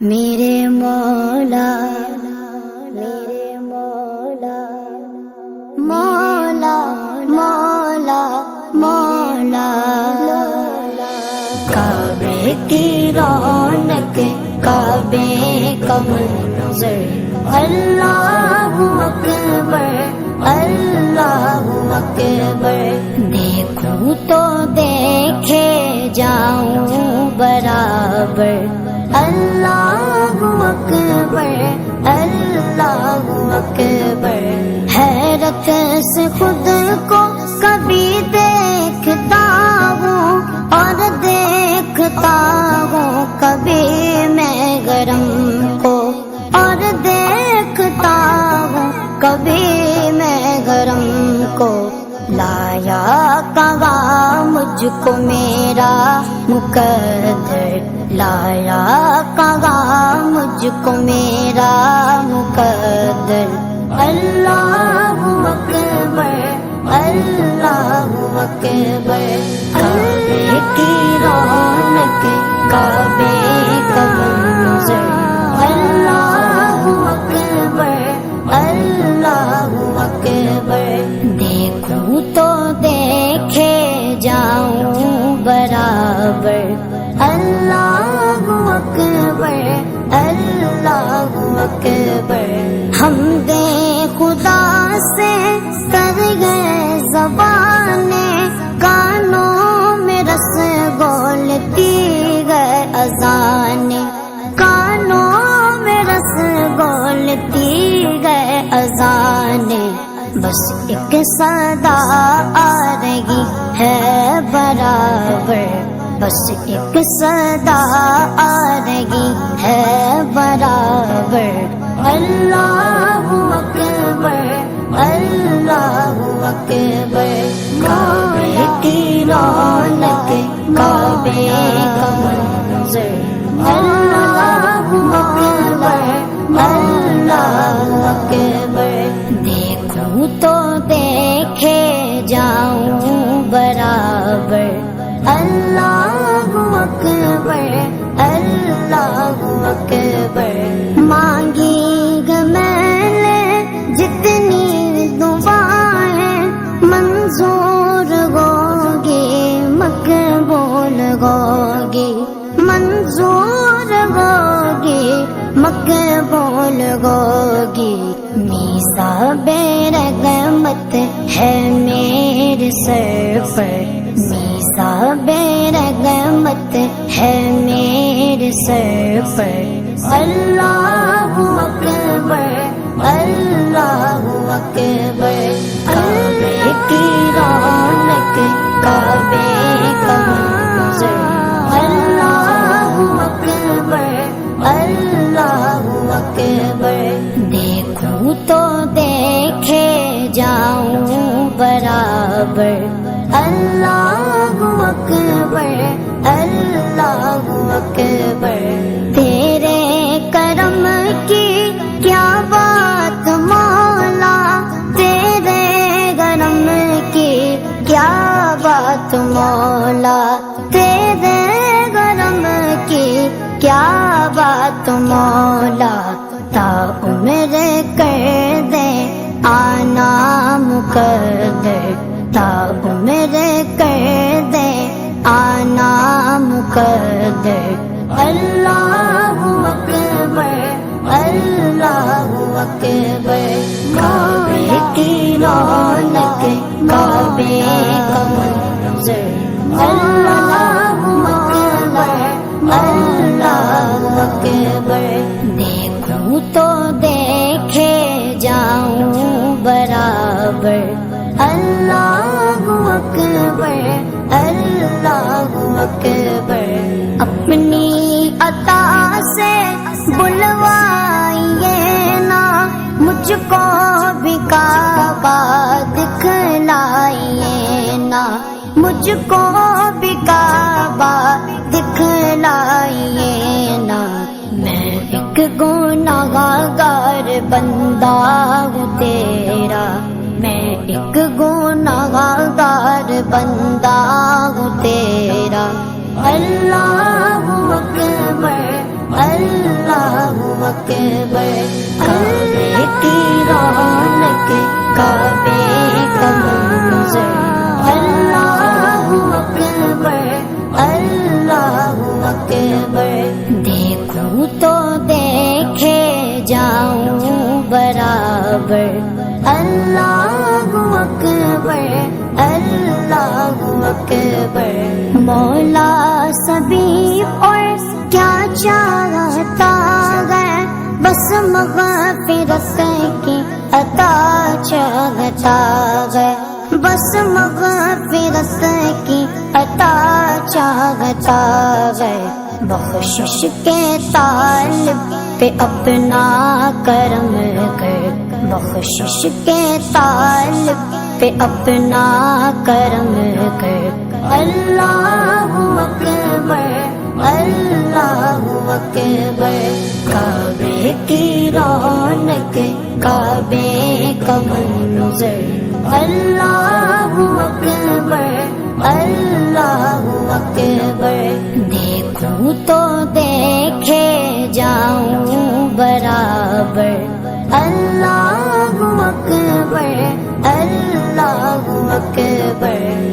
میرے مولا میرے مولا مولا مولا مولا کعبے کی رونق کعبے کا منظر اللہ اکبر اللہ اکبر دیکھوں تو دیکھے جاؤں برابر اللہ اکبر اللہ اکبر حیرت سے خود کو کبھی دیکھتا ہوں اور دیکھتا ہوں کبھی میں گرم کو اور دیکھتا ہوں کبھی میں گرم کو لایا کہاں مجھ کو میرا مقدر لایا کہاں مجھ کو میرا مقدر اللہ اکبر اللہ اکبر کعبے کی رونق کعبے کا منظر اللہ اکبر اللہ اکبر دیکھوں تو دیکھے جاؤں برابر اللہ اکبر اللہ اکبر حمد خدا سے کر گئے زبانیں کانوں میں رس گولتی گئے اذانیں کانوں میں رس گولتی گئے اذانیں بس ایک صدا آ رہی ہے برابر بس ایک صدا آ رہی ہے برابر اللہ اکبر اللہ اکبر کعبے کی رونق کعبے کا منظر اللہ اکبر اللہ اکبر دیکھوں تو دیکھے جاؤں برابر اللہ اکبر اللہ اکبر مانگی گا میں نے جتنی دعائیں منظور ہوگی مقبول ہوگی منظور ہوگی مقبول ہوگی میثاق رحمت ہے میرے سر پر میثاق رحمت ہے میرے سر پر اللہ اکبر اللہ اکبر کعبے کی رونق کعبے کا منظر اللہ اکبر اللہ اکبر دیکھوں تو دیکھے جاؤں برابر اللہ اکبر اللہ اکبر تیرے کرم کی کیا بات مولا تیرے کرم کی کیا بات مولا تیرے کرم کی کیا بات مولا تا عمر کر دے آنا مقدر تا عمر کر دے آنا مقدر اللہ اکبر اللہ اکبر کعبے کی رونق کعبے کا منظر اللہ اکبر اللہ اکبر دیکھوں تو دیکھے جاؤں برابر اللہ اکبر اللہ اکبر اپنی عطا سے بلوائیے نا مجھ کو بھی کعبہ دکھلائیے نا مجھ کو بھی کعبہ دکھلائیے نا میں ایک گنہگار بندہ ہوں تیرا میں ایک گنہگار بندہ ہوں تیرا اللہ اکبر اللہ اللہ اکبر کعبے کی رونق کعبے کا منظر اللہ اکبر اللہ اکبر دیکھوں تو دیکھے جاؤں برابر اللہ اکبر اللہ اکبر مولا سبھی اور کیا چاہتا ہے بس مغفرت کی عطا چاہتا ہے بس مغفرت کی عطا چاہتا ہے بخشش کے طالب پہ اپنا کرم کر بخشش کے طالب پہ اپنا کرم کر اللہ اکبر اللہ اکبر کعبے کی رونق کعبے کا منظر اللہ اکبر اللہ اکبر دیکھوں تو دیکھے جاؤں برابر اللہ اکبر اللہ اکبر